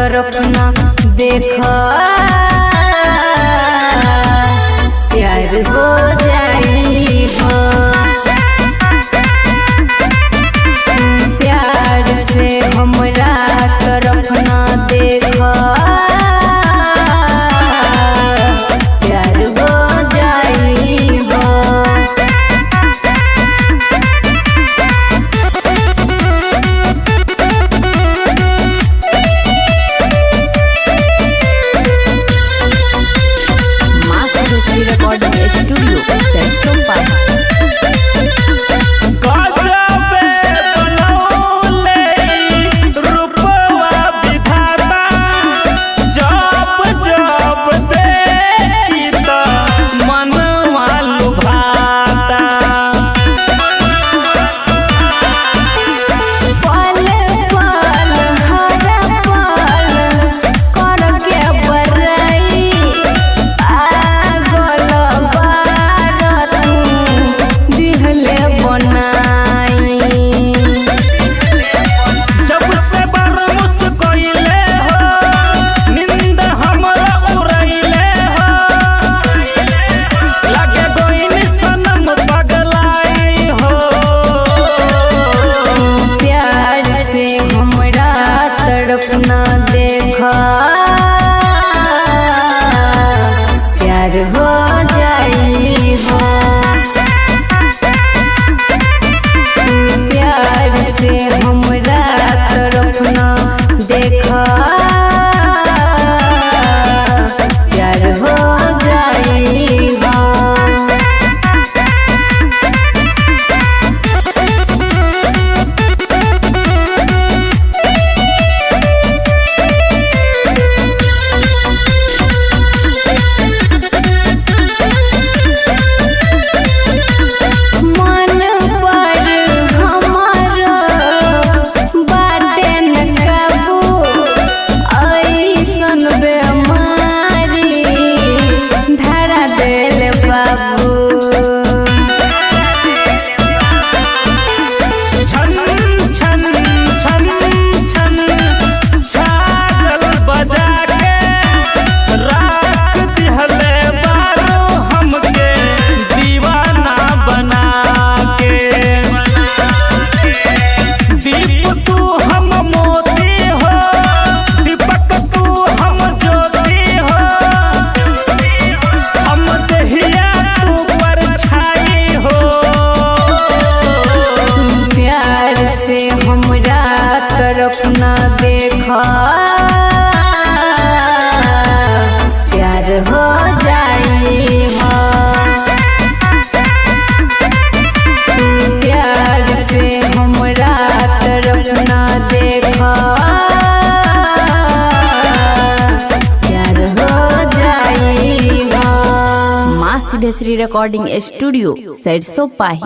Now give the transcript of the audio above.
तरफ न देखा प्यार हो जाई हो। प्यार से हमरा तरफ न देखा प्यार हो जाई हो। रिकॉर्डिंग स्टूडियो सैमसंग न देखा प्यार हो जाई हो। प्यार से हमरा तरफ न देखा प्यार हो जाई हो। हमरा तरफ न देखा प्यार हो जाई हो। प्यार से हमरा तरफ न देखा प्यार हो जाई हो। माँ सिद्धेश्वरी रिकॉर्डिंग स्टूडियो सैरसोपाही।